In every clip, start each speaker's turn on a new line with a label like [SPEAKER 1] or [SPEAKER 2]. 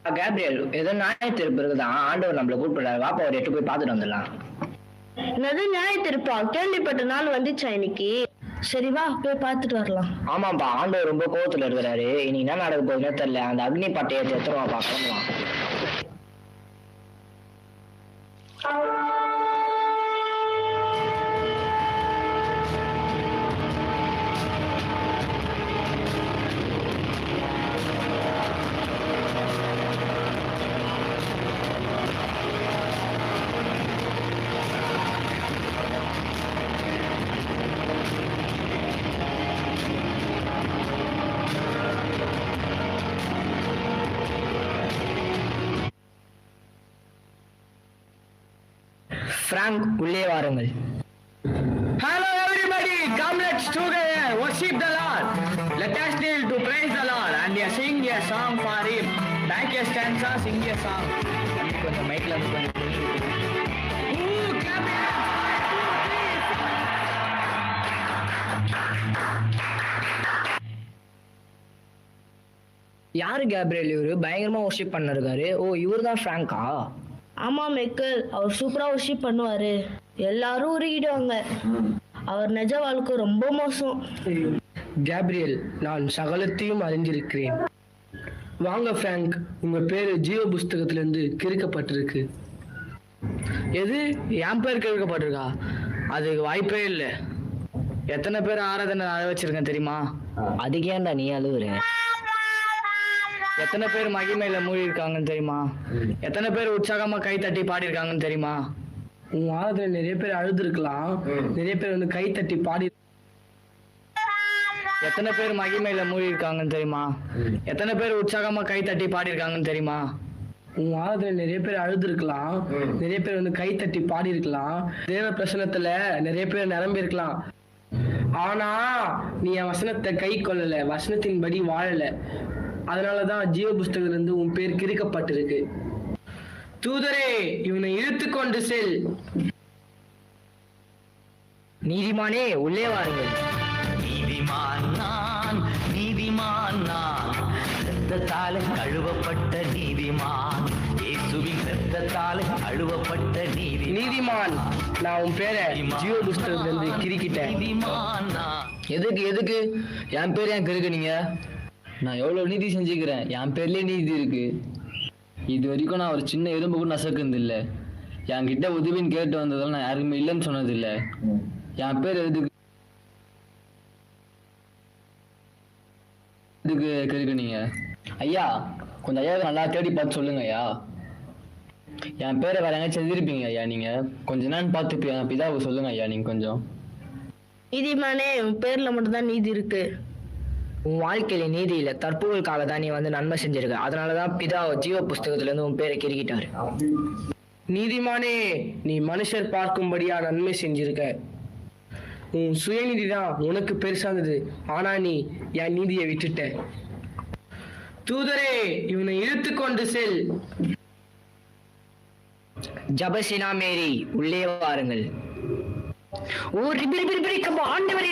[SPEAKER 1] Gabriel, ஏதோ நியாய தீர்ப்பு இருக்குதான், ஆண்டவர் நம்மள கூப்பிடுறாரு, வாப்பா ஒரு 8 போய் பார்த்துட்டு வந்துடலாம்.
[SPEAKER 2] என்னது நியாய தீர்ப்பா? கேள்விப்பட்ட நாள் வந்துச்சா இன்னைக்கு? சரி வா போய் பார்த்துட்டு வரலாம்.
[SPEAKER 1] ஆமாப்பா, ஆண்டவர் ரொம்ப கோவத்துல இருக்கிறாரு. இன்னைக்கு என்ன நடக்க போகுதுன்னே தெரியல. அந்த அக்னி பட்டையை எடுத்துருவாப்பா, கிளம்பலாம். பிராங்க், உள்ளே வாருங்கள்.
[SPEAKER 3] Hello everybody, come let's together worship the Lord. Let us kneel to praise the Lord and sing a song for Him. Back a stanza, sing a song.
[SPEAKER 1] கொஞ்சம் மைக்ல யாரு கேப்ரியல்? இவரு பயங்கரமா வர்ஷிப் பண்ணிருக்காரு. ஓ, இவரு தான் பிராங்கா?
[SPEAKER 2] ஆமா மைக்கேல், அவர் சூப்பரா வர்ஷிப் பண்ணுவாரு. எல்லாரும் உருகிடுவாங்க. அவர் நிஜ வாழ்க்கை ரொம்ப மோசம்.
[SPEAKER 3] கேப்ரியல், நான் சகலத்தையும் அறிஞ்சிருக்கிறேன். வாங்க பிராங்க், உங்க பேரு ஜீவ புஸ்தகத்திலிருந்து கிறுக்கப்பட்டிருக்கு. எது? என் பேர் கிறுக்கப்பட்டிருக்கா? அதுக்கு வாய்ப்பே இல்லை. எத்தனை பேர் ஆராதனை அழ வச்சிருக்கேன் தெரியுமா?
[SPEAKER 1] அதுக்கு ஏன்டா நீ அழுவுற?
[SPEAKER 3] எத்தனை பேர் மகிமையில மூழ்கி இருக்காங்கன்னு தெரியுமா? எத்தனை பேர் உற்சாகமா கை தட்டி பாடி இருக்காங்கன்னு தெரியுமா? உன் ஆராதனை நிறைய பேர் அழுது இருக்கலாம், நிறைய பேர் வந்து கை தட்டி பாடி. எத்தனை பேர் மகிமையில மூழ்கி இருக்காங்கன்னு தெரியுமா? எத்தனை பேர் உற்சாகமா கை தட்டி பாடி இருக்காங்கன்னு தெரியுமா? உன் ஆராதனை நிறைய பேர் அழுது இருக்கலாம், நிறைய பேர் வந்து கை தட்டி பாடி இருக்கலாம், தேவ பிரசனத்துல நிறைய பேர் நிரம்பி இருக்கலாம். ஆனா நீ என் வசனத்தை கை கொள்ளல, வசனத்தின்படி வாழல. அதனாலதான் ஜீவ புஸ்தகத்துல இருந்து உன் பேர் கிறுக்கப்பட்டிருக்கு. தூதரே, இவனை இழுத்து கொண்டு செல்.
[SPEAKER 1] நீதிமானே, உள்ளே வாருங்கள்.
[SPEAKER 4] நீதிமான் நான், நீதிமான் நான், இரத்தத்தாலே கழுவப்பட்ட நீதிமான், இயேசுவின் இரத்தத்தாலே கழுவப்பட்ட
[SPEAKER 3] நீதிமான். நான் உன் பேரை ஜீவ புஸ்தகத்துல இருந்து கிறுக்கிட்டேன்.
[SPEAKER 4] நீதிமான் நான்.
[SPEAKER 1] எதுக்கு என் பேர் ஏன் கிறுக்குனீங்க? நான் எவ்வளவு நீதி செஞ்சுக்கிறேன், என் பேர்லயே நீதி இருக்கு. இது வரைக்கும் நான் ஒரு சின்ன எறும்பு கூட நசக்குறது இல்லை. என்கிட்ட உதவின்னு கேட்டு வந்ததால நான் யாருக்குமே இல்லைன்னு சொன்னது இல்லை. என் பேர் எதுக்கு கிறுக்குனீங்க? ஐயா, கொஞ்சம் ஐயா நல்லா தேடி பார்த்து சொல்லுங்க ஐயா. என் பேரை வேற எங்கேயாச்சும் எழுதிருப்பீங்க ஐயா. நீங்க கொஞ்ச நேரம் பார்த்து பிதாவை சொல்லுங்க ஐயா. நீங்க கொஞ்சம்.
[SPEAKER 2] நீதிமானே, உன் பேர்ல மட்டும்தான் நீதி இருக்கு.
[SPEAKER 1] உன் வாழ்க்கையில நீதி இல்ல, தற்புகழ்காக தான் நீ வந்து நன்மை செஞ்சிருக்க. அதனாலதான் பிதா ஜீவ புஸ்தகத்துல இருந்து உன் பேரை கிறுக்கிட்டாரு.
[SPEAKER 3] நீதிமானே, நீ மனுஷர் பார்க்கும்படியா நன்மை செஞ்சிருக்க. உன் சுயநீதி தான் உனக்கு பெருசானது. ஆனா நீ என் நீதியை விட்டுட்ட. தூதரே, இவனை இழுத்து கொண்டு செல்.
[SPEAKER 1] ஜபசினா மேரி, உள்ளே வாருங்கள். ஓ ஆண்டவரே,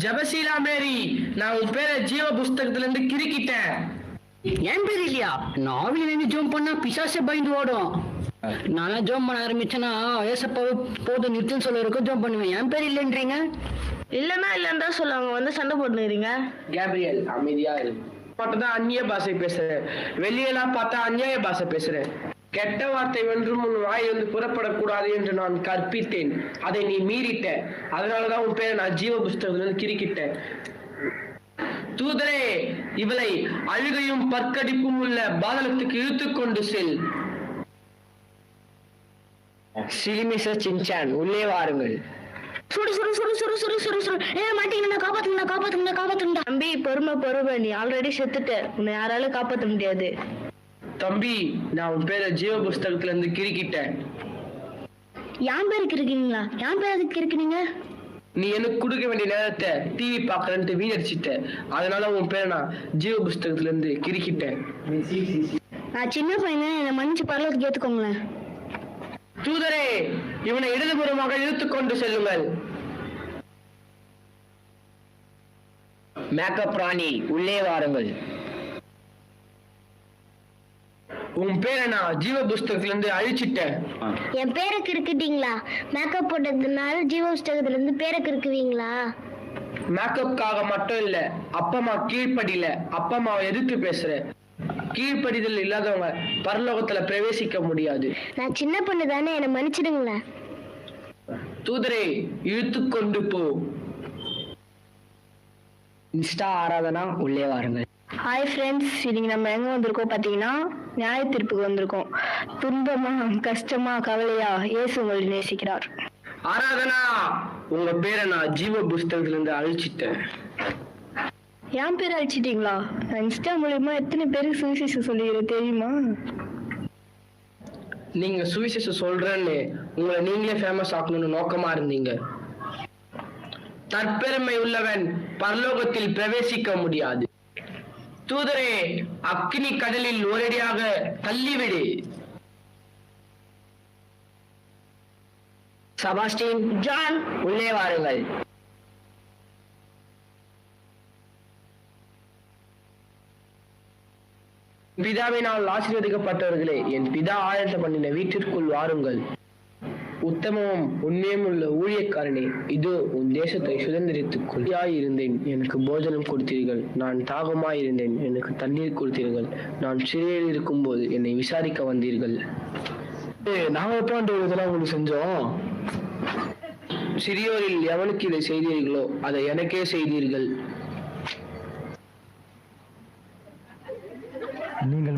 [SPEAKER 3] ஜபசீலா மேரி, நான் உன் பேரை ஜீவ புஸ்தகத்துல இருந்து கிறுக்கிட்டேன்.
[SPEAKER 5] என் பேர் இல்லையா? நான் ஆவியில ஜோம் பண்ணா பிசாசே பயந்து ஓடும். நானா ஜோம் பண்ண ஆரம்பிச்சேன்னா ஏசப்பாவை போதும் நிறுத்தம் சொல்ல இருக்கும் ஜோம் பண்ணுவேன். என் பேர் இல்லைன்றீங்க?
[SPEAKER 2] இல்லன்னா இல்லன்னா சொல்லுவாங்க, வந்து சண்டை போட்டுக்கிறீங்க.
[SPEAKER 3] கேப்ரியல், அமைதியா இருக்கு. மட்டும்தான் அந்நிய பாஷை பேசுறேன், வெளியெல்லாம் பார்த்தா அந்நியாய பாஷை பேசுறேன். கெட்ட வார்த்தை ஒன்றும் உன் வாயிலிருந்து புறப்படக்கூடாது என்று நான் கற்பித்தேன். அதை நீ மீறிட்ட. அதனாலதான் உன் பேரை நான் ஜீவ புஸ்தகத்துல இருந்து கிறுக்கிட்டேன். தூதரே, இவளை அழுகையும் பற்கடிப்பும் உள்ள பாதளத்துக்கு இழுத்து கொண்டு செல்.
[SPEAKER 1] சிலிமிச சின்சான், உள்ளே வாருங்கள்.
[SPEAKER 2] சுடு சுடு சுடு சுடு சுடு சுடு சுடு. மாட்டீங்கன்னா காப்பாத்துங்க. தம்பி, பொறுமை, நீ ஆல்ரெடி செத்துட்ட. உன்னை யாராலும் காப்பாற்ற முடியாது.
[SPEAKER 3] தம்பி, நான் உன் பேரை ஜீவ புஸ்தகத்துல இருந்து கிறுக்கிட்டேன்.
[SPEAKER 2] என் பேருக்கு இருக்கீங்களா? என் பேர் அதுக்கு இருக்கீங்க.
[SPEAKER 3] நீ எனக்கு கொடுக்க வேண்டிய நேரத்தை டிவி பாக்குறேன்ட்டு வீணடிச்சிட்ட. அதனால உன் பேரை நான் ஜீவ புஸ்தகத்துல இருந்து கிறுக்கிட்டேன்.
[SPEAKER 2] நான் சின்ன பையன், என்னை மன்னிச்சு பரலோகத்துக்கு ஏத்துக்கோங்களேன்.
[SPEAKER 3] தூதரே, இவனை இடதுபுறமாக இழுத்துக் கொண்டு செல்லுங்கள்.
[SPEAKER 5] மேக்கப் ராணி உள்ளே வாருங்கள்.
[SPEAKER 3] உன் பேரை நான் ஜீவ புஸ்தகத்துல இருந்து அழிச்சிட்டேன்.
[SPEAKER 2] என் பேரை கிறுக்கிட்டீங்களா? மேக்கப் போட்டதுனால ஜீவ புஸ்தகத்துல இருந்து பேரை கிறுக்குவீங்களா?
[SPEAKER 3] மேக்கப்காக மட்டும் இல்ல, அப்பா அம்மா கீழ்ப்படியில, அப்பா அம்மாவை எதிர்த்து பேசுற. கீழ்ப்படிதல் இல்லாதவங்க பரலோகத்துல பிரவேசிக்க முடியாது.
[SPEAKER 2] நான் சின்ன பொண்ணு தானே, என்னை மன்னிச்சிடுங்களேன்.
[SPEAKER 3] தூதரை இழுத்து கொண்டு போ.
[SPEAKER 5] இன்ஸ்டா ஆராதனா உள்ளே வாருங்கள்.
[SPEAKER 2] ஹாய் ஃப்ரெண்ட்ஸ், இன்னைக்கு நம்ம எங்க வந்திருக்கோம் பார்த்தீங்கன்னா நியாய தீர்ப்புக்கு வந்திருக்கோம். துன்பமா, கஷ்டமா, கவலையா, இயேசு உங்களை நேசிக்கிறார்.
[SPEAKER 3] ஆராதனா, உங்க பேரை நான் ஜீவ புஸ்தகத்துல இருந்து அழிச்சிட்டேன்.
[SPEAKER 2] என் பேர் அழிச்சிட்டீங்களா? நான் இன்ஸ்டா மூலியமா எத்தனை பேருக்கு சுவிசேஷம் சொல்லிக்கிறேன் தெரியுமா?
[SPEAKER 3] நீங்க சுவிசேஷம் சொல்றேன்னு உங்களை நீங்களே ஃபேமஸ் ஆக்கணும்னு நோக்கமா இருந்தீங்க. தற்பெருமை உள்ளவன் பரலோகத்தில் பிரவேசிக்க முடியாது. தூதரே, அக்கினி கடலில் ஒரேடியாக தள்ளிவிடு.
[SPEAKER 5] செபாஸ்டின், ஜான் உள்ளே வாருங்கள்.
[SPEAKER 3] பிதாவினால் ஆசீர்வதிக்கப்பட்டவர்களே, என் பிதா ஆயத்த பண்ணின வீட்டிற்குள் வாருங்கள். உத்தமமும் உண்மையும் உள்ள ஊழியக்காரனே, இதோ உன் தேசத்தை சுதந்திரித்துக் இருந்தேன், எனக்கு போஜனம் கொடுத்தீர்கள். நான் தாகமாயிருந்தேன், எனக்கு தண்ணீர் கொடுத்தீர்கள். நான் சிறையில் இருக்கும் போது என்னை விசாரிக்க வந்தீர்கள். நாங்க எப்ப இதெல்லாம் உங்களுக்கு செஞ்சோம்? சிறியோரில் எவனுக்கு இதை செய்தீர்களோ அதை எனக்கே செய்தீர்கள்.